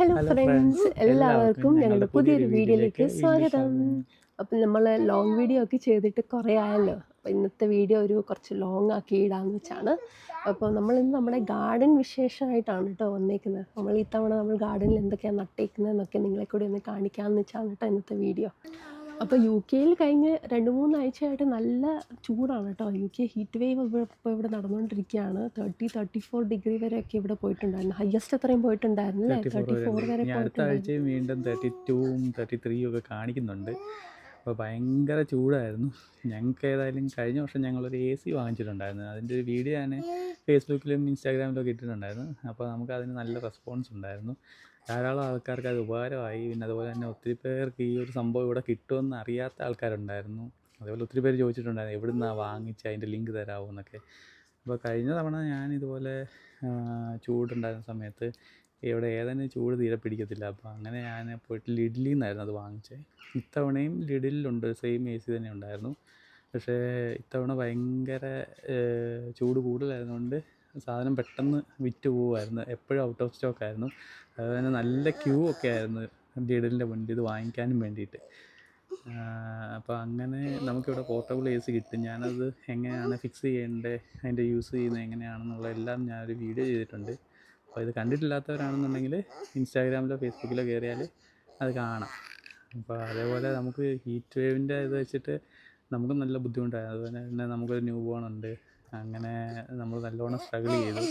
Hello hello friends, friends, എല്ലാവർക്കും ഞങ്ങളുടെ പുതിയൊരു വീഡിയോയിലേക്ക് സ്വാഗതം. അപ്പം നമ്മൾ ലോങ് വീഡിയോ ഒക്കെ ചെയ്തിട്ട് കുറേ ആയല്ലോ. അപ്പോൾ ഇന്നത്തെ വീഡിയോ കുറച്ച് ലോങ് ആക്കി ഇടാമെന്ന് വെച്ചാണ്. അപ്പോൾ നമ്മളിന്ന് നമ്മുടെ ഗാർഡൻ വിശേഷമായിട്ടാണ് കേട്ടോ വന്നേക്കുന്നത്. ഇത്തവണ നമ്മൾ ഗാർഡനിൽ എന്തൊക്കെയാണ് നട്ടേക്കുന്നതെന്നൊക്കെ നിങ്ങളെ കൂടി ഒന്ന് കാണിക്കാമെന്ന് വെച്ചാണ് കേട്ടോ ഇന്നത്തെ വീഡിയോ. അപ്പോൾ യു കെയിൽ കഴിഞ്ഞ് 2-3 ആഴ്ചയായിട്ട് നല്ല ചൂടാണ് കേട്ടോ. യു കെ ഹീറ്റ് വേവ് ഇപ്പോൾ ഇവിടെ നടന്നുകൊണ്ടിരിക്കുകയാണ്. 34 ഡിഗ്രി വരെയൊക്കെ ഇവിടെ പോയിട്ടുണ്ടായിരുന്നു. ഹയസ്റ്റ് എത്രയും പോയിട്ടുണ്ടായിരുന്നു, 34 വരെ അടുത്ത ആഴ്ചയും വീണ്ടും 32ഉം 33ഉം ഒക്കെ കാണിക്കുന്നുണ്ട്. അപ്പോൾ ഭയങ്കര ചൂടായിരുന്നു. ഞങ്ങൾക്ക് ഏതായാലും കഴിഞ്ഞ വർഷം ഞങ്ങളൊരു AC വാങ്ങിച്ചിട്ടുണ്ടായിരുന്നു. അതിൻ്റെ ഒരു വീഡിയോ ഞാൻ ഫേസ്ബുക്കിലും ഇൻസ്റ്റാഗ്രാമിലും ഒക്കെ ഇട്ടിട്ടുണ്ടായിരുന്നു. അപ്പോൾ നമുക്ക് അതിന് നല്ല റെസ്പോൺസ് ഉണ്ടായിരുന്നു. ധാരാളം ആൾക്കാർക്ക് അത് ഉപകാരമായി. പിന്നെ അതുപോലെ തന്നെ ഒത്തിരി പേർക്ക് ഈ ഒരു സംഭവം ഇവിടെ കിട്ടുമെന്ന് അറിയാത്ത ആൾക്കാരുണ്ടായിരുന്നു. അതുപോലെ ഒത്തിരി പേര് ചോദിച്ചിട്ടുണ്ടായിരുന്നു എവിടെ നിന്നാണ് വാങ്ങിച്ച് അതിൻ്റെ ലിങ്ക് തരാമോ എന്നൊക്കെ. അപ്പോൾ കഴിഞ്ഞ തവണ ഞാൻ ഇതുപോലെ ചൂടുണ്ടായിരുന്ന സമയത്ത് ഇവിടെ ഏതെങ്കിലും ചൂട് തീരെ പിടിക്കത്തില്ല. അപ്പോൾ അങ്ങനെ ഞാൻ പോയിട്ട് ലിഡിലിൽ നിന്നായിരുന്നു അത് വാങ്ങിച്ചത്. ഇത്തവണയും ലിഡിലുണ്ട്, സെയിം AC തന്നെ ഉണ്ടായിരുന്നു. പക്ഷേ ഇത്തവണ ഭയങ്കര ചൂട് കൂടുതലായതുകൊണ്ട് സാധനം പെട്ടെന്ന് വിറ്റ് പോകുമായിരുന്നു. എപ്പോഴും ഔട്ട് ഓഫ് സ്റ്റോക്ക് ആയിരുന്നു. അതുപോലെ തന്നെ നല്ല ക്യൂ ഒക്കെ ആയിരുന്നു ലിഡിലിൻ്റെ മുന്നിൽ ഇത് വാങ്ങിക്കാനും വേണ്ടിയിട്ട്. അപ്പോൾ അങ്ങനെ നമുക്കിവിടെ പോർട്ടബിൾ AC കിട്ടും. ഞാനത് എങ്ങനെയാണ് ഫിക്സ് ചെയ്യേണ്ടത്, അതിൻ്റെ യൂസ് ചെയ്യുന്നത് എങ്ങനെയാണെന്നുള്ള എല്ലാം ഞാനൊരു വീഡിയോ ചെയ്തിട്ടുണ്ട്. അപ്പോൾ ഇത് കണ്ടിട്ടില്ലാത്തവരാണെന്നുണ്ടെങ്കിൽ ഇൻസ്റ്റാഗ്രാമിലോ ഫേസ്ബുക്കിലോ കയറിയാൽ അത് കാണാം. അപ്പോൾ അതേപോലെ നമുക്ക് ഹീറ്റ് വേവിൻ്റെ ഇത് വെച്ചിട്ട് നമുക്കും നല്ല ബുദ്ധിമുട്ടായി. അതുപോലെ തന്നെ നമുക്കൊരു ന്യൂ ബോൺ ഉണ്ട്. അങ്ങനെ നമ്മൾ നല്ലോണം സ്ട്രഗിൾ ചെയ്തു.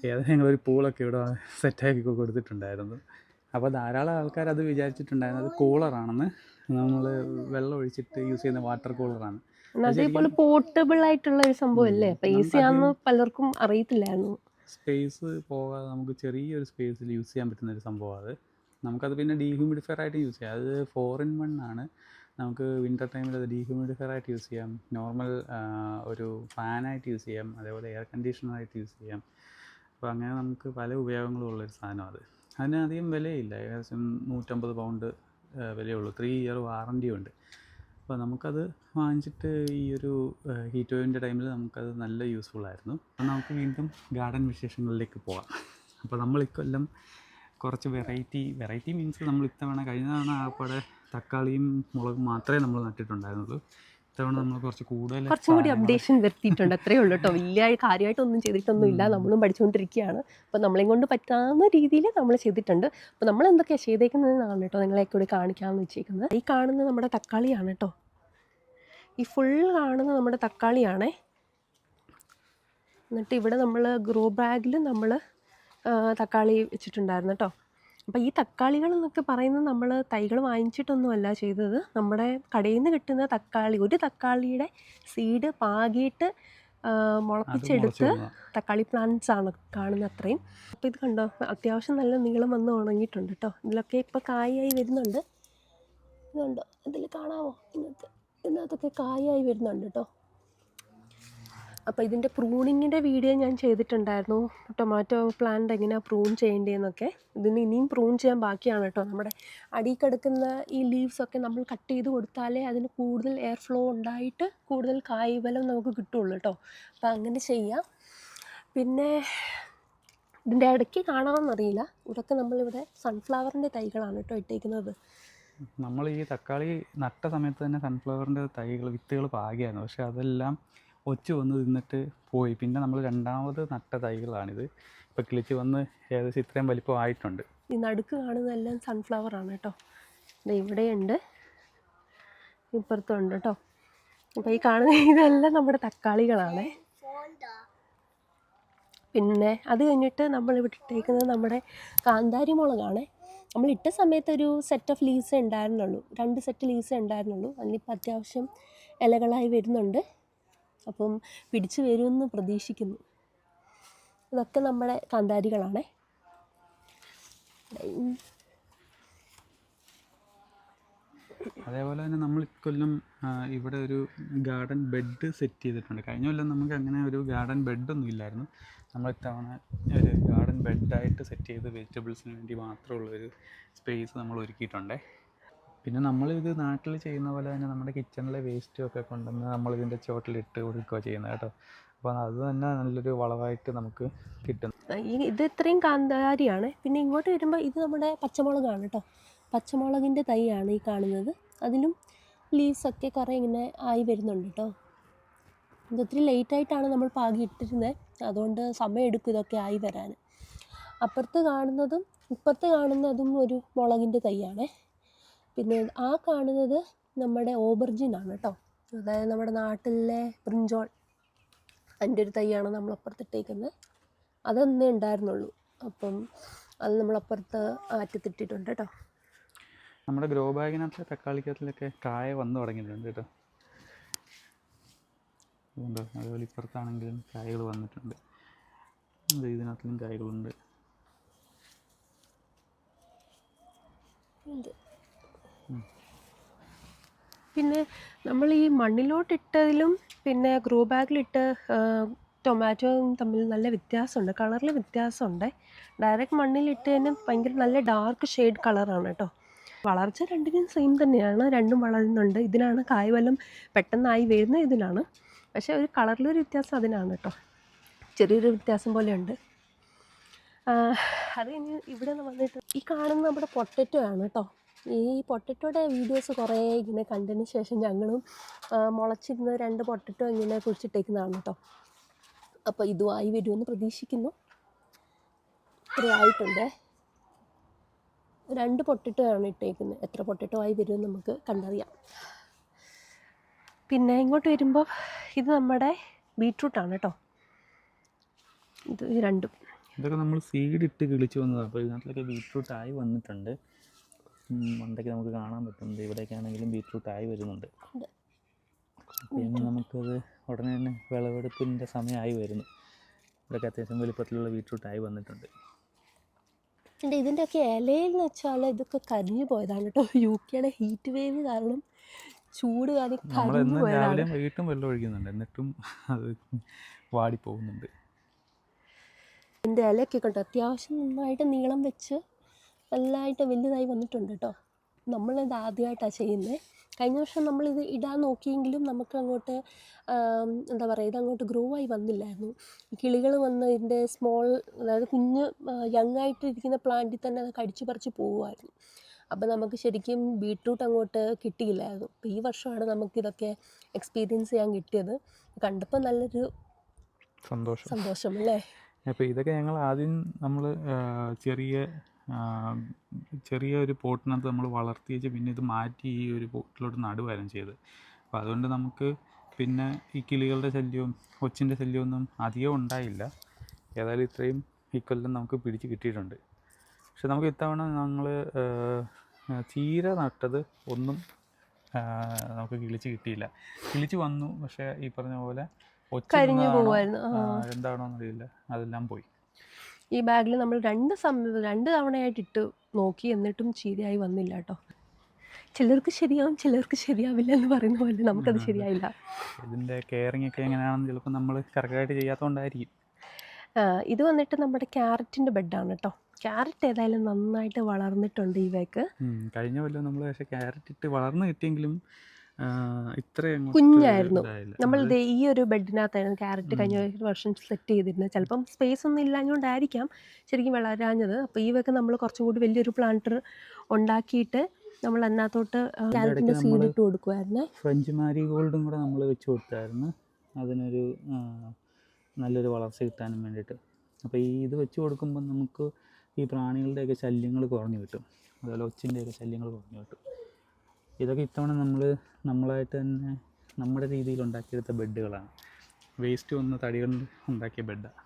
ഏതെങ്കിലും ഒരു പൂളൊക്കെ ഇവിടെ സെറ്റാക്കി കൊടുത്തിട്ടുണ്ടായിരുന്നു. അപ്പോൾ ധാരാളം ആൾക്കാർ അത് വിചാരിച്ചിട്ടുണ്ടായിരുന്നു അത് കൂളറാണെന്ന്. നമ്മൾ വെള്ളം ഒഴിച്ചിട്ട് യൂസ് ചെയ്യുന്ന വാട്ടർ കൂളറാണ്. അതേപോലെ പോർട്ടബിൾ ആയിട്ടുള്ള ഒരു സംഭവം അല്ലേ. അപ്പോൾ AC ആണെന്ന് പലർക്കും അറിയത്തില്ലായിരുന്നു. സ്പേസ് പോകാതെ നമുക്ക് ചെറിയൊരു സ്പേസിൽ യൂസ് ചെയ്യാൻ പറ്റുന്ന ഒരു സംഭവമാണ് അത്. നമുക്കത് പിന്നെ ഡീഹ്യൂമിഡിഫയർ ആയിട്ട് യൂസ് ചെയ്യാം. അത് 4-in-1 ആണ്. നമുക്ക് വിൻ്റർ ടൈമിൽ അത് ഡീഹ്യൂമിഡിഫയർ ആയിട്ട് യൂസ് ചെയ്യാം, നോർമൽ ഒരു ഫാനായിട്ട് യൂസ് ചെയ്യാം, അതേപോലെ എയർ കണ്ടീഷണറായിട്ട് യൂസ് ചെയ്യാം. അപ്പോൾ അങ്ങനെ നമുക്ക് പല ഉപയോഗങ്ങളും ഉള്ളൊരു സാധനം അത്. അതിന് അധികം വിലയില്ല, ഏകദേശം 150 പൗണ്ട് വിലയുള്ളൂ. 3 ഇയർ വാറൻറ്റിയും ഉണ്ട്. അപ്പോൾ നമുക്കത് വാങ്ങിച്ചിട്ട് ഈ ഒരു ഹീറ്റ് വേവിൻ്റെ ടൈമിൽ നമുക്കത് നല്ല യൂസ്ഫുള്ളായിരുന്നു. അപ്പോൾ നമുക്ക് വീണ്ടും ഗാർഡൻ വിശേഷങ്ങളിലേക്ക് പോകാം. അപ്പോൾ നമ്മൾ ഇക്കൊല്ലം കുറച്ച് വെറൈറ്റി മീൻസ് നമ്മൾ ഇത്തവണ കഴിഞ്ഞ തവണ ആകപ്പാടെ തക്കാളിയും മുളകും മാത്രമേ നമ്മൾ നട്ടിട്ടുണ്ടായിരുന്നുള്ളൂ. ഇത്തവണ നമ്മൾ കുറച്ചും കൂടി അപ്ഡേഷൻ വരുത്തിയിട്ടുണ്ട്. അത്രയേ ഉള്ളൂ കേട്ടോ. വലിയ കാര്യമായിട്ടൊന്നും ചെയ്തിട്ടൊന്നും ഇല്ല. നമ്മളും പഠിച്ചുകൊണ്ടിരിക്കുകയാണ്. അപ്പോൾ നമ്മളെയും കൊണ്ട് പറ്റാവുന്ന രീതിയിൽ നമ്മൾ ചെയ്തിട്ടുണ്ട്. അപ്പോൾ നമ്മൾ എന്തൊക്കെയാണ് ചെയ്തേക്കുന്നതെന്നാണ് കേട്ടോ നിങ്ങളെ കൂടി കാണിക്കാമെന്ന് വെച്ചേക്കുന്നത്. ഈ കാണുന്നത് നമ്മുടെ തക്കാളിയാണ് കേട്ടോ. ഈ ഫുൾ കാണുന്നത് നമ്മുടെ തക്കാളിയാണേ. എന്നിട്ട് ഇവിടെ നമ്മൾ ഗ്രോ ബാഗിൽ നമ്മൾ തക്കാളി വെച്ചിട്ടുണ്ടായിരുന്നു കേട്ടോ. അപ്പോൾ ഈ തക്കാളികൾ എന്നൊക്കെ പറയുന്നത് നമ്മൾ തൈകൾ വാങ്ങിച്ചിട്ടൊന്നുമല്ല ചെയ്തത്. നമ്മുടെ കടയിൽ നിന്ന് കിട്ടുന്ന തക്കാളി, ഒരു തക്കാളിയുടെ സീഡ് പാകിയിട്ട് മുളപ്പിച്ചെടുത്ത് തക്കാളി പ്ലാന്റ്സ് ആണ് കാണുന്ന അത്രയും. അപ്പോൾ ഇത് കണ്ടോ, അത്യാവശ്യം നല്ല നീളം വന്ന് ഉണങ്ങിയിട്ടുണ്ട് കേട്ടോ. ഇതിലൊക്കെ ഇപ്പോൾ കായായി വരുന്നുണ്ട്. ഇതുണ്ടോ, ഇതിൽ കാണാമോ, ഇതിനകത്തൊക്കെ കായായി വരുന്നുണ്ട് കേട്ടോ. അപ്പോൾ ഇതിൻ്റെ പ്രൂണിങ്ങിൻ്റെ വീഡിയോ ഞാൻ ചെയ്തിട്ടുണ്ടായിരുന്നു. ടൊമാറ്റോ പ്ലാന്റ് എങ്ങനെയാണ് പ്രൂൺ ചെയ്യേണ്ടതെന്നൊക്കെ. ഇതിന് ഇനിയും പ്രൂൺ ചെയ്യാൻ ബാക്കിയാണ് കേട്ടോ. നമ്മുടെ അടിയിൽ കിടക്കുന്ന ഈ ലീവ്സൊക്കെ നമ്മൾ കട്ട് ചെയ്ത് കൊടുത്താലേ അതിന് കൂടുതൽ എയർ ഫ്ലോ ഉണ്ടായിട്ട് കൂടുതൽ കായ് ബലം നമുക്ക് കിട്ടുള്ളൂ കേട്ടോ. അപ്പോൾ അങ്ങനെ ചെയ്യാം. പിന്നെ ഇതിൻ്റെ ഇടയ്ക്ക് കാണാമെന്നറിയില്ല, ഇതൊക്കെ നമ്മളിവിടെ സൺഫ്ലവറിൻ്റെ തൈകളാണ് കേട്ടോ ഇട്ടേക്കുന്നത്. നമ്മൾ ഈ തക്കാളി നട്ട സമയത്ത് തന്നെ സൺഫ്ലവറിൻ്റെ വിത്തുകൾ പാകിയായിരുന്നു. പക്ഷേ അതെല്ലാം ഒച്ചു വന്ന് തിന്നിട്ട് പോയി. പിന്നെ നമ്മൾ രണ്ടാമത് നട്ട തൈകളാണിത്. ഇപ്പോൾ കിളിച്ച് വന്ന് ഏകദേശം ഇത്രയും വലിപ്പം ആയിട്ടുണ്ട്. ഈ നടുക്ക് കാണുന്നതെല്ലാം സൺഫ്ലവറാണ് കേട്ടോ. ഇവിടെയുണ്ട്, ഇപ്പുറത്തുണ്ട് കേട്ടോ. അപ്പോൾ ഈ കാണുന്ന ഇതെല്ലാം നമ്മുടെ തക്കാളികളാണ്. പിന്നെ അത് കഴിഞ്ഞിട്ട് നമ്മൾ ഇവിടെ ഇട്ടേക്കുന്നത് നമ്മുടെ കാന്താരി മുളകാണ്. നമ്മൾ ഇട്ട സമയത്ത് ഒരു സെറ്റ് ഓഫ് ലീവ്സേ ഉണ്ടായിരുന്നുള്ളൂ, 2 സെറ്റ് ലീവ്സേ ഉണ്ടായിരുന്നുള്ളൂ. അതിനിപ്പോൾ അത്യാവശ്യം ഇലകളായി വരുന്നുണ്ട്. അപ്പം പിടിച്ചു വരുമെന്ന് പ്രതീക്ഷിക്കുന്നു. ഇതൊക്കെ നമ്മുടെ കാന്താരികളാണേ. അതേപോലെ തന്നെ നമ്മൾ ഇക്കൊല്ലം ഇവിടെ ഒരു ഗാർഡൻ ബെഡ് സെറ്റ് ചെയ്തിട്ടുണ്ട്. കഴിഞ്ഞ കൊല്ലം നമുക്ക് അങ്ങനെ ഒരു ഗാർഡൻ ബെഡൊന്നും ഇല്ലായിരുന്നു. നമ്മൾ ഇത്തവണ ഒരു ഗാർഡൻ ബെഡായിട്ട് സെറ്റ് ചെയ്ത് വെജിറ്റബിൾസിന് വേണ്ടി മാത്രമുള്ളൊരു സ്പേസ് നമ്മൾ ഒരുക്കിയിട്ടുണ്ട്. പിന്നെ നമ്മളിത് നാട്ടിൽ ചെയ്യുന്ന പോലെ തന്നെ നമ്മുടെ കിച്ചണിലെ വേസ്റ്റും ഒക്കെ കൊണ്ടുവന്ന് നമ്മളിതിൻ്റെ ചുവട്ടിലിട്ട് കൊടുക്കുകയോ ചെയ്യുന്നത് കേട്ടോ. അപ്പോൾ അത് തന്നെ നല്ലൊരു വളമായിട്ട് നമുക്ക് കിട്ടും. ഇത് ഇത്രയും കാന്താരിയാണ്. പിന്നെ ഇങ്ങോട്ട് വരുമ്പോൾ ഇത് നമ്മുടെ പച്ചമുളകാണ് കേട്ടോ. പച്ചമുളകിൻ്റെ തൈയാണ് ഈ കാണുന്നത്. അതിലും ലീവ്സൊക്കെ കുറേ ഇങ്ങനെ ആയി വരുന്നുണ്ട് കേട്ടോ. ഇത് ഒത്തിരി ലേറ്റായിട്ടാണ് നമ്മൾ പാകി ഇട്ടിരുന്നത്, അതുകൊണ്ട് സമയമെടുക്കും ഇതൊക്കെ ആയി വരാൻ. ഇപ്പുറത്ത് കാണുന്നതും ഒരു മുളകിൻ്റെ തൈയാണേ. പിന്നെ ആ കാണുന്നത് നമ്മുടെ ഓബർജിനാണ് കേട്ടോ. അതായത് നമ്മുടെ നാട്ടിലെ ബ്രിഞ്ചോൾ, അതിൻ്റെ ഒരു തൈയാണ് നമ്മളപ്പുറത്തിട്ടേക്കുന്നത്. അതൊന്നേ ഉണ്ടായിരുന്നുള്ളൂ. അപ്പം അത് നമ്മളപ്പുറത്ത് ആറ്റത്തിട്ടിട്ടുണ്ട് കേട്ടോ. നമ്മുടെ ഗ്രോ ബാഗിനകത്ത് തക്കാളിക്കകത്തിലൊക്കെ കായ വന്നു തുടങ്ങിയിട്ടുണ്ട് കേട്ടോ. അതുകൊണ്ടോ അതുപോലെ ഇപ്പുറത്താണെങ്കിലും കായകൾ വന്നിട്ടുണ്ട്. ഇതിനകത്തിലും കായകളുണ്ട്. പിന്നെ നമ്മൾ ഈ മണ്ണിലോട്ടിട്ടതിലും പിന്നെ ഗ്രോ ബാഗിലിട്ട് ടൊമാറ്റോയും തമ്മിൽ നല്ല വ്യത്യാസമുണ്ട്, കളറിൽ വ്യത്യാസമുണ്ട്. ഡയറക്റ്റ് മണ്ണിലിട്ടതിന് ഭയങ്കര നല്ല ഡാർക്ക് ഷെയ്ഡ് കളറാണ് കേട്ടോ. വളർച്ച രണ്ടിനും സെയിം തന്നെയാണ്, രണ്ടും വളരുന്നുണ്ട്. ഇതിനാണ് കായ് വല്ലം പെട്ടെന്നായി വരുന്ന ഇതിനാണ്. പക്ഷേ ഒരു കളറിലൊരു വ്യത്യാസം അതിനാണ് കേട്ടോ, ചെറിയൊരു വ്യത്യാസം പോലെയുണ്ട്. അത് കഴിഞ്ഞ് ഇവിടെ വന്നിട്ട് ഈ കാണുന്ന നമ്മുടെ പൊട്ടറ്റോ ആണ് കേട്ടോ. ഈ പൊട്ടറ്റോയുടെ വീഡിയോസ് കുറേ ഇങ്ങനെ കണ്ടതിന് ശേഷം ഞങ്ങളും മുളച്ചിരുന്ന 2 പൊട്ടറ്റോ ഇങ്ങനെ കുഴിച്ചിട്ടേക്കുന്നതാണ് കേട്ടോ. അപ്പോൾ ഇതുമായി വരുമെന്ന് പ്രതീക്ഷിക്കുന്നു. ഇത്ര ആയിട്ടുണ്ട്. 2 പൊട്ടറ്റോ ആണ് ഇട്ടേക്കുന്നത്. എത്ര പൊട്ടറ്റോ ആയി വരുമെന്ന് നമുക്ക് കണ്ടറിയാം. പിന്നെ ഇങ്ങോട്ട് വരുമ്പോൾ ഇത് നമ്മുടെ ബീട്രൂട്ടാണ് കേട്ടോ. ഇത് രണ്ടും ഇതൊക്കെ നമ്മൾ സീഡ് ഇട്ട് കിളിച്ച് വന്നതാണ്. അപ്പോൾ ഇതിനകത്തൊക്കെ ബീട്രൂട്ട് ആയി വന്നിട്ടുണ്ട്. മണ്ടയ്ക്ക് നമുക്ക് കാണാൻ പറ്റുന്നുണ്ട്. ഇവിടേക്ക് ആണെങ്കിലും ബീട്രൂട്ട് ആയി വരുന്നുണ്ട്. പിന്നെ നമുക്കത് ഉടനെ തന്നെ വിളവെടുപ്പിൻ്റെ സമയമായി വരുന്നു. ഇവിടെയൊക്കെ അത്യാവശ്യം വലിപ്പത്തിലുള്ള ബീട്രൂട്ട് ആയി വന്നിട്ടുണ്ട്. ഇതിൻ്റെയൊക്കെ ഇലയിൽ വെച്ചാൽ ഇതൊക്കെ കരിഞ്ഞു പോയതാണ് കേട്ടോ. UK ഹീറ്റ് വേവ് കാരണം, ചൂട് കാരണം കരിഞ്ഞു പോയതാണ്. രാവിലെയും വൈകിട്ടും വെള്ളം ഒഴിക്കുന്നുണ്ട്, എന്നിട്ടും അത് വാടിപ്പോകുന്നുണ്ട്. ഇതിൻ്റെ ഇലയൊക്കെ കേട്ടോ അത്യാവശ്യം നന്നായിട്ട് നീളം വെച്ച് നല്ലതായിട്ട് വലുതായി വന്നിട്ടുണ്ട് കേട്ടോ. നമ്മളിത് ആദ്യമായിട്ടാണ് ചെയ്യുന്നത്. കഴിഞ്ഞ വർഷം നമ്മളിത് ഇടാൻ നോക്കിയെങ്കിലും നമുക്ക് അങ്ങോട്ട് എന്താ പറയുക, ഇതങ്ങോട്ട് ഗ്രോ ആയി വന്നില്ലായിരുന്നു. കിളികൾ വന്ന് ഇതിൻ്റെ സ്മോൾ, അതായത് കുഞ്ഞ് യങ്ങായിട്ടിരിക്കുന്ന പ്ലാന്റിൽ തന്നെ അത് കടിച്ചു പറിച്ച് പോകുമായിരുന്നു. അപ്പോൾ നമുക്ക് ശരിക്കും ബീട്രൂട്ട് അങ്ങോട്ട് കിട്ടിയില്ലായിരുന്നു. അപ്പോൾ ഈ വർഷമാണ് നമുക്കിതൊക്കെ എക്സ്പീരിയൻസ് ചെയ്യാൻ കിട്ടിയത്. കണ്ടപ്പോൾ നല്ലൊരു സന്തോഷം അല്ലേ. അപ്പോൾ ഇതൊക്കെ ഞങ്ങൾ ആദ്യം നമ്മൾ ചെറിയൊരു പോട്ടിനകത്ത് നമ്മൾ വളർത്തി വെച്ച് പിന്നെ ഇത് മാറ്റി ഈ ഒരു പോട്ടിലോട്ട് നടുവായിരുന്നു ചെയ്തത്. അപ്പോൾ അതുകൊണ്ട് നമുക്ക് പിന്നെ ഈ കിളികളുടെ ശല്യവും ഒച്ചിൻ്റെ ശല്യമൊന്നും അധികം ഉണ്ടായില്ല. ഏതായാലും ഇത്രയും ഇക്കൊല്ലം നമുക്ക് പിടിച്ച് കിട്ടിയിട്ടുണ്ട്. പക്ഷെ നമുക്ക് ഇത്തവണ ഞങ്ങൾ ചീര നട്ടത് ഒന്നും നമുക്ക് കിളിച്ച് കിട്ടിയില്ല. കിളിച്ച് വന്നു, പക്ഷേ ഈ പറഞ്ഞ പോലെ കരിഞ്ഞു പോകുമായിരുന്നു. എന്താണോന്നറിയില്ല, അതെല്ലാം പോയി. ഈ ബാഗിൽ നമ്മൾ 2 തവണയായിട്ട് ഇട്ട് നോക്കി, എന്നിട്ടും ചീരയായി വന്നില്ല കേട്ടോ. ചിലർക്ക് ശരിയാവും, ചിലർക്ക് ശരിയാവില്ല എന്ന് പറയുന്ന പോലെ നമുക്കത് ശരിയായില്ല. ഇതിൻ്റെ കെയറിങ് ഒക്കെ എങ്ങനെയാണെന്ന് ചിലപ്പോൾ നമ്മൾ കറക്റ്റായിട്ട് ചെയ്യാത്തതുകൊണ്ടായിരിക്കും. ഇത് വന്നിട്ട് നമ്മുടെ ക്യാരറ്റിൻ്റെ ബെഡാണ് കേട്ടോ. ക്യാരറ്റ് ഏതായാലും നന്നായിട്ട് വളർന്നിട്ടുണ്ട് ഈ വേക്ക്. കഴിഞ്ഞ കൊല്ലം നമ്മൾ പക്ഷേ ക്യാരറ്റ് ഇട്ട് വളർന്ന് കിട്ടിയെങ്കിലും ഇത്രയും കുഞ്ഞായിരുന്നു. നമ്മൾ ഈ ഒരു ബെഡിനകത്തായിരുന്നു ക്യാരറ്റ് കഴിഞ്ഞ വർഷം സെറ്റ് ചെയ്തിരുന്നത്. ചിലപ്പം സ്പേസ് ഒന്നും ഇല്ലാഞ്ഞുകൊണ്ടായിരിക്കാം ശരിക്കും വളരാഞ്ഞത്. അപ്പോൾ ഈ വേക്ക് നമ്മൾ കുറച്ചും കൂടി വലിയൊരു പ്ലാന്റർ ഉണ്ടാക്കിയിട്ട് നമ്മൾ അതിനകത്തോട്ട് ക്യാരറ്റിൻ്റെ സീഡ് ഇട്ട് കൊടുക്കുമായിരുന്നു. ഫ്രഞ്ച് മാരിഗോൾഡും കൂടെ നമ്മൾ വെച്ച് കൊടുത്തായിരുന്നു, അതിനൊരു നല്ലൊരു വളർച്ച കിട്ടാനും വേണ്ടിയിട്ട്. അപ്പോൾ ഇത് വെച്ച് കൊടുക്കുമ്പോൾ നമുക്ക് ഈ പ്രാണികളുടെയൊക്കെ ശല്യങ്ങൾ കുറഞ്ഞു കിട്ടും, അതുപോലെ ഒച്ചിൻ്റെയൊക്കെ ശല്യങ്ങൾ കുറഞ്ഞു കിട്ടും. ഇതൊക്കെ ഇത്തവണ നമ്മളായിട്ട് തന്നെ നമ്മുടെ രീതിയിൽ ഉണ്ടാക്കിയെടുത്ത ബെഡുകളാണ്. വേസ്റ്റ് വന്ന തടികൾ ഉണ്ടാക്കിയ ബെഡാണ്.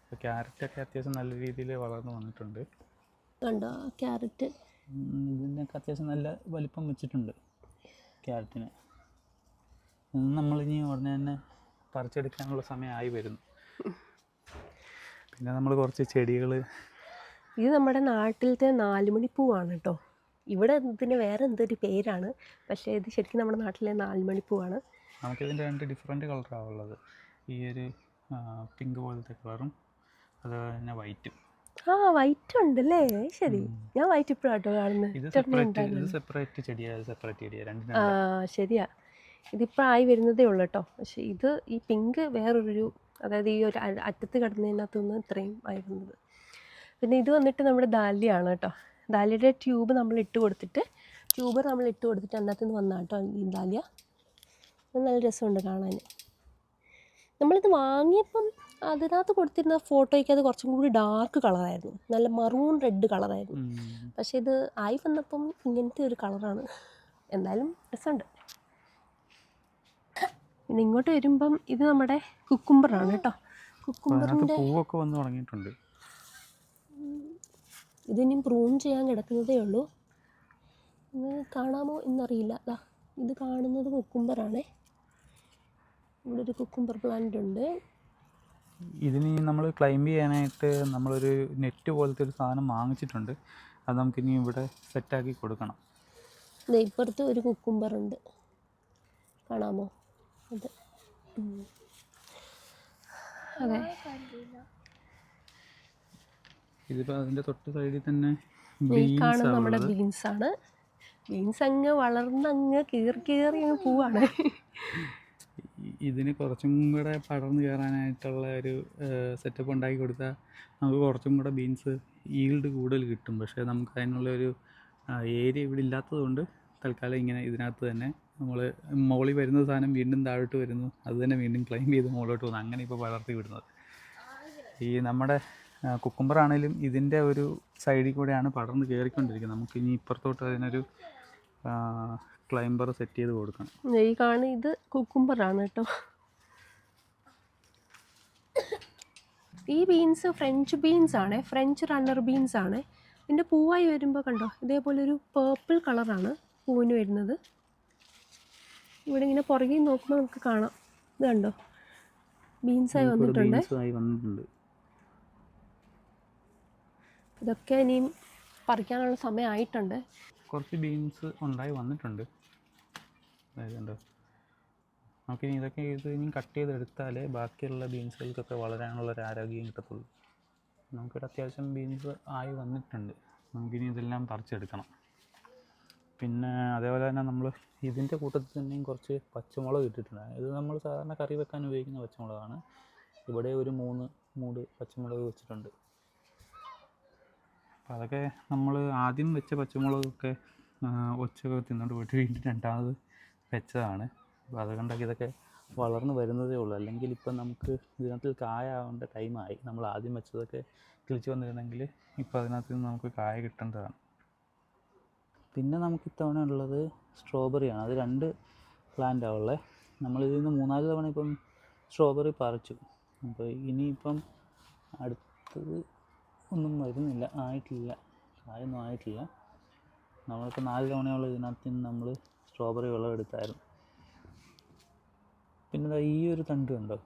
അപ്പോൾ ക്യാരറ്റൊക്കെ അത്യാവശ്യം നല്ല രീതിയിൽ വളർന്നു വന്നിട്ടുണ്ട്. കണ്ടോ ക്യാരറ്റ്? ഇതിനൊക്കെ അത്യാവശ്യം നല്ല വലിപ്പം വെച്ചിട്ടുണ്ട് ക്യാരറ്റിന്. നമ്മളിനി ഉടനെ തന്നെ പറിച്ചെടുക്കാനുള്ള സമയമായി വരുന്നു. പിന്നെ നമ്മൾ കുറച്ച് ചെടികൾ, ഇത് നമ്മുടെ നാട്ടിലത്തെ 4 മണിപ്പൂവാണ് കേട്ടോ. ഇവിടെ ഇതിന് വേറെ എന്തൊരു പേരാണ്, പക്ഷേ ഇത് ശരിക്കും നമ്മുടെ നാട്ടിലെ 4 മണിപ്പൂവാണ്. നമുക്കിതിൻ്റെ 2 ഡിഫറെൻറ്റ് കളറാണ് ഉള്ളത്. ഈ ഒരു പിങ്ക് പോലത്തെ കളറും അതുപോലെ തന്നെ വൈറ്റും. വൈറ്റ് ഉണ്ടല്ലേ, ശരി. ഞാൻ വൈറ്റ് ഇപ്പോഴാട്ടോ കാണുന്നത്. ഇത് സെപ്പറേറ്റ് ചെടിയാണ്, ശരിയാ. ഇതിപ്പോൾ ആയി വരുന്നതേ ഉള്ളൂ കേട്ടോ. പക്ഷേ ഇത് ഈ പിങ്ക് വേറൊരു, അതായത് ഈ ഒരു അറ്റത്ത് കിടന്നതിനകത്തുനിന്ന് ഇത്രയും ആയി വന്നത്. പിന്നെ ഇത് വന്നിട്ട് നമ്മുടെ ദാലിയാണ് കേട്ടോ. ദാലിയുടെ ട്യൂബ് നമ്മൾ ഇട്ട് കൊടുത്തിട്ട് അതിനകത്ത് നിന്ന് വന്നാണ് കേട്ടോ ഈ ദാലിയ. നല്ല രസമുണ്ട് കാണാൻ. നമ്മളിത് വാങ്ങിയപ്പം അതിനകത്ത് കൊടുത്തിരുന്ന ഫോട്ടോയ്ക്ക് അത് കുറച്ചും കൂടി ഡാർക്ക് കളറായിരുന്നു, നല്ല മറൂൺ റെഡ് കളറായിരുന്നു. പക്ഷേ ഇത് ആയി വന്നപ്പം ഇങ്ങനത്തെ ഒരു കളറാണ്. എന്തായാലും രസമുണ്ട്. പിന്നെ ഇങ്ങോട്ട് വരുമ്പം ഇത് നമ്മുടെ കുക്കുംബറാണ് കേട്ടോ. കുക്കുംബറിൻ്റെ പൂവൊക്കെ വന്ന് തുടങ്ങിയിട്ടുണ്ട്. ഇതിനി പ്രൂൺ ചെയ്യാൻ കിടക്കുന്നതേ ഉള്ളൂ. കാണാമോ എന്നറിയില്ല. അതാ ഇത് കാണുന്നത് കുക്കുംബറാണേ. ഇവിടെ ഒരു കുക്കുംബർ പ്ലാന്റ് ഉണ്ട്. ഇതിന് നമ്മൾ ക്ലൈംബ് ചെയ്യാനായിട്ട് നമ്മളൊരു നെറ്റ് പോലത്തെ ഒരു സാധനം വാങ്ങിച്ചിട്ടുണ്ട്. അത് നമുക്കിനി ഇവിടെ സെറ്റാക്കി കൊടുക്കണം. ഇപ്പുറത്ത് ഒരു കുക്കുംബർ ഉണ്ട്, കാണാമോ? അത് അതെ. ഇതിപ്പോൾ അതിൻ്റെ തൊട്ട് സൈഡിൽ തന്നെ കാണുന്ന നമ്മുടെ ബീൻസാണ്. ബീൻസ് അങ്ങ് വളർന്നങ്ങ് കീറി അങ്ങ് പോവാണ്. ഇതിന് കുറച്ചും കൂടെ പടർന്ന് കയറാനായിട്ടുള്ള ഒരു സെറ്റപ്പ് ഉണ്ടാക്കി കൊടുത്താൽ നമുക്ക് കുറച്ചും കൂടെ ബീൻസ് ഈൽഡ് കൂടുതൽ കിട്ടും. പക്ഷേ നമുക്ക് അതിനുള്ളൊരു ഏരിയ ഇവിടെ ഇല്ലാത്തതുകൊണ്ട് തൽക്കാലം ഇങ്ങനെ ഇതിനകത്ത് തന്നെ നമ്മൾ മുകളിൽ വരുന്ന സാധനം വീണ്ടും താഴോട്ട് വരുന്നു, അത് തന്നെ വീണ്ടും ക്ലൈംബ് ചെയ്ത് മുകളിലോട്ട് പോകുന്നു. അങ്ങനെ ഇപ്പോൾ വളർത്തി വിടുന്നത്. ഈ നമ്മുടെ കുക്കുംബറാണേലും ഇതിൻ്റെ ഒരു സൈഡിൽ കൂടെയാണ് പടർന്ന് കയറിക്കൊണ്ടിരിക്കുന്നത്. നമുക്കിനി ഇപ്പുറത്തോട്ട് അതിനൊരു ക്ലൈംബർ സെറ്റ് ചെയ്ത് കൊടുക്കണം. ഈ കാണുന്ന ഇത് കുക്കുംബറാണ് കേട്ടോ. ഈ ബീൻസ് ഫ്രഞ്ച് ബീൻസ് ആണ്, ഫ്രഞ്ച് റണ്ണർ ബീൻസ് ആണ്. ഇതിൻ്റെ പൂവായി വരുമ്പോൾ കണ്ടോ, ഇതേപോലെ ഒരു പേർപ്പിൾ കളറാണ് പൂവിന് വരുന്നത്. ഇവിടെ ഇങ്ങനെ പുറകെ നോക്കുമ്പോൾ നമുക്ക് കാണാം. ഇത് കണ്ടോ, ബീൻസായി വന്നിട്ടുണ്ട്. ഇതൊക്കെ ഇനിയും പറിക്കാനുള്ള സമയമായിട്ടുണ്ട്. കുറച്ച് ബീൻസ് ഉണ്ടായി വന്നിട്ടുണ്ട്. കണ്ടോ, നമുക്കിനി ഇതൊക്കെ ഇനി കട്ട് ചെയ്തെടുത്താലേ ബാക്കിയുള്ള ബീൻസുകൾക്കൊക്കെ വളരാനുള്ളൊരു ആരോഗ്യം കിട്ടത്തുള്ളൂ. നമുക്കിവിടെ അത്യാവശ്യം ബീൻസ് ആയി വന്നിട്ടുണ്ട്. നമുക്കിനി ഇതെല്ലാം പറിച്ചെടുക്കണം. പിന്നെ അതേപോലെ തന്നെ നമ്മൾ ഇതിൻ്റെ കൂട്ടത്തിൽ തന്നെയും കുറച്ച് പച്ചമുളക് ഇട്ടിട്ടുണ്ട്. ഇത് നമ്മൾ സാധാരണ കറി വെക്കാൻ ഉപയോഗിക്കുന്ന പച്ചമുളകാണ്. ഇവിടെ ഒരു 3 മൂട് പച്ചമുളക് വെച്ചിട്ടുണ്ട്. അപ്പോൾ അതൊക്കെ നമ്മൾ ആദ്യം വെച്ച പച്ചമുളകൊക്കെ ഒച്ചയൊക്കെ തിന്നോണ്ട് പോയിട്ട് വീണ്ടും രണ്ടാമത് വെച്ചതാണ്. അപ്പോൾ അതുകൊണ്ടൊക്കെ ഇതൊക്കെ വളർന്ന് വരുന്നതേ ഉള്ളൂ. അല്ലെങ്കിൽ ഇപ്പം നമുക്ക് ഇതിനകത്ത് കായ ആവേണ്ട ടൈമായി. നമ്മൾ ആദ്യം വെച്ചതൊക്കെ കിളിച്ച് വന്നിരുന്നെങ്കിൽ ഇപ്പോൾ അതിനകത്ത് നിന്ന് നമുക്ക് കായ കിട്ടേണ്ടതാണ്. പിന്നെ നമുക്ക് ഇത്തവണ ഉള്ളത് സ്ട്രോബെറിയാണ്. അത് 2 പ്ലാന്റാണ് ഉള്ളത്. നമ്മളിതിൽ നിന്ന് 3-4 തവണ ഇപ്പം സ്ട്രോബെറി പറിച്ചു. അപ്പോൾ ഇനിയിപ്പം അടുത്തത് ഒന്നും വരുന്നില്ല, ആയിട്ടില്ല, കായൊന്നും ആയിട്ടില്ല. നമ്മളിപ്പോൾ 4 തവണയുള്ള ഇതിനകത്ത് നിന്ന് നമ്മൾ സ്ട്രോബെറി വിളവെടുത്തായിരുന്നു. പിന്നെ ഈ ഒരു തണ്ട് കണ്ടോ,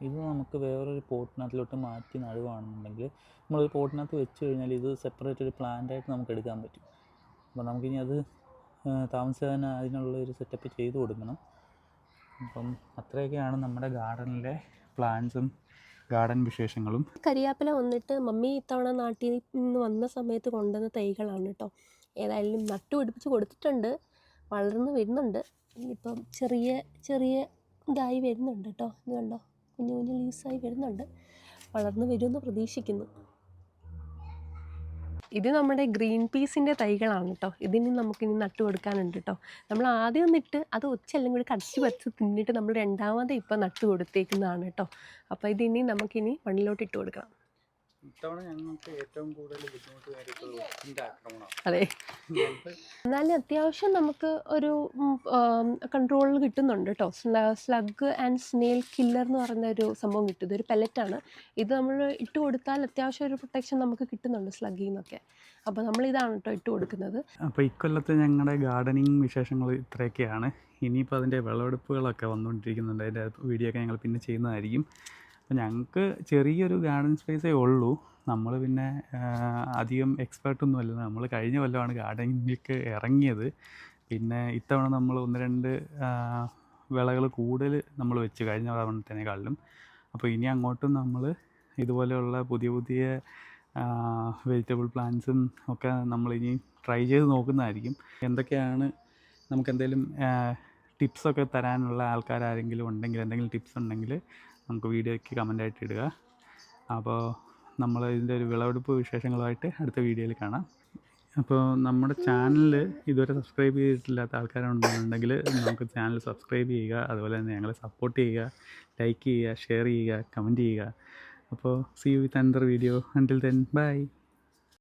ഇത് നമുക്ക് വേറൊരു പോട്ടിനകത്തിലോട്ട് മാറ്റി നടുവാണെന്നുണ്ടെങ്കിൽ നമ്മളൊരു പോട്ടിനകത്ത് വെച്ച് കഴിഞ്ഞാൽ ഇത് സെപ്പറേറ്റ് ഒരു പ്ലാന്റായിട്ട് നമുക്ക് എടുക്കാൻ പറ്റും. അപ്പോൾ നമുക്കിനി അത് താമസിയാതെ അതിനുള്ളൊരു സെറ്റപ്പ് ചെയ്ത് കൊടുക്കണം. അപ്പം അത്രയൊക്കെയാണ് നമ്മുടെ ഗാർഡനിലെ പ്ലാന്റ്സും ഗാർഡൻ വിശേഷങ്ങളും. കരിയാപ്പില വന്നിട്ട് മമ്മി ഇത്തവണ നാട്ടിൽ നിന്ന് വന്ന സമയത്ത് കൊണ്ടുവന്ന തൈകളാണ് കേട്ടോ. ഏതായാലും നട്ടുപിടിപ്പിച്ച് കൊടുത്തിട്ടുണ്ട്, വളർന്ന് വരുന്നുണ്ട്. ഇനിയിപ്പം ചെറിയ ഇതായി വരുന്നുണ്ട് കേട്ടോ. ഇത് കണ്ടോ, കുഞ്ഞു ലീവ്സായി വരുന്നുണ്ട്. വളർന്ന് വരുമെന്ന് പ്രതീക്ഷിക്കുന്നു. ഇത് നമ്മുടെ ഗ്രീൻ പീസിൻ്റെ തൈകളാണ് കേട്ടോ. ഇതിന് നമുക്കിനി നട്ടു കൊടുക്കാനുണ്ട് കേട്ടോ. നമ്മൾ ആദ്യം നട്ട് അത് ഒച്ചെല്ലാം കൂടി കടിച്ച് പറിച്ച് തിന്നിട്ട് നമ്മൾ രണ്ടാമത് ഇപ്പം നട്ടു കൊടുത്തേക്കുന്നതാണ് കേട്ടോ. അപ്പോൾ ഇതിനി നമുക്കിനി മണ്ണിലോട്ട് ഇട്ട് കൊടുക്കണം. ഇത്തവണ ഞങ്ങൾക്ക് ഏറ്റവും കൂടുതൽ ബുദ്ധിമുട്ട് നേരിട്ടത് ആക്രമണമാണ്. അതെ, എന്നാലും അത്യാവശ്യം നമുക്ക് ഒരു കൺട്രോൾ കിട്ടുന്നുണ്ട് കേട്ടോ. സ്ലഗ് ആൻഡ് സ്നെയിൽ കില്ലർ എന്ന് പറയുന്ന ഒരു സംഭവം കിട്ടും. ഇതൊരു പെല്ലറ്റാണ്. ഇത് നമ്മൾ ഇട്ട് കൊടുത്താൽ അത്യാവശ്യം ഒരു പ്രൊട്ടക്ഷൻ നമുക്ക് കിട്ടുന്നുണ്ട് സ്ലഗിൽ നിന്നൊക്കെ. അപ്പോൾ നമ്മളിതാണ് കേട്ടോ ഇട്ട് കൊടുക്കുന്നത്. അപ്പോൾ ഇക്കൊല്ലത്തെ ഞങ്ങളുടെ ഗാർഡനിങ് വിശേഷങ്ങൾ ഇത്രയൊക്കെയാണ്. ഇനിയിപ്പോൾ അതിൻ്റെ വിളവെടുപ്പുകളൊക്കെ വന്നുകൊണ്ടിരിക്കുന്നുണ്ട്. അതിൻ്റെ വീഡിയോ ഒക്കെ ഞങ്ങൾ പിന്നെ ചെയ്യുന്നതായിരിക്കും. അപ്പോൾ ഞങ്ങൾക്ക് ചെറിയൊരു ഗാർഡൻ സ്പേസേ ഉള്ളൂ. നമ്മൾ പിന്നെ അധികം എക്സ്പേർട്ടൊന്നുമല്ല. നമ്മൾ കഴിഞ്ഞ കൊല്ലമാണ് ഗാർഡനിങ്ങിലേക്ക് ഇറങ്ങിയത്. പിന്നെ ഇത്തവണ നമ്മൾ 1-2 വിളകൾ കൂടുതൽ നമ്മൾ വെച്ച് കഴിഞ്ഞ തവണത്തേക്കാളിലും. അപ്പോൾ ഇനി അങ്ങോട്ടും നമ്മൾ ഇതുപോലെയുള്ള പുതിയ വെജിറ്റബിൾ പ്ലാന്റ്സും ഒക്കെ നമ്മളിനി ട്രൈ ചെയ്ത് നോക്കുന്നതായിരിക്കും. എന്തൊക്കെയാണ് നമുക്ക് എന്തെങ്കിലും ടിപ്സൊക്കെ തരാനുള്ള ആൾക്കാരാരെങ്കിലും ഉണ്ടെങ്കിൽ, എന്തെങ്കിലും ടിപ്സ് ഉണ്ടെങ്കിൽ നമുക്ക് വീഡിയോയ്ക്ക് കമൻ്റായിട്ട് ഇടുക. അപ്പോൾ നമ്മൾ ഇതിൻ്റെ ഒരു വിളവെടുപ്പ് വിശേഷങ്ങളുമായിട്ട് അടുത്ത വീഡിയോയിൽ കാണാം. അപ്പോൾ നമ്മുടെ ചാനൽ ഇതുവരെ സബ്സ്ക്രൈബ് ചെയ്തിട്ടില്ലാത്ത ആൾക്കാരുണ്ടെന്നുണ്ടെങ്കിൽ നമുക്ക് ചാനൽ സബ്സ്ക്രൈബ് ചെയ്യുക. അതുപോലെ തന്നെ ഞങ്ങളെ സപ്പോർട്ട് ചെയ്യുക, ലൈക്ക് ചെയ്യുക, ഷെയർ ചെയ്യുക, കമൻറ്റ് ചെയ്യുക. അപ്പോൾ see you with another video. Until then, bye.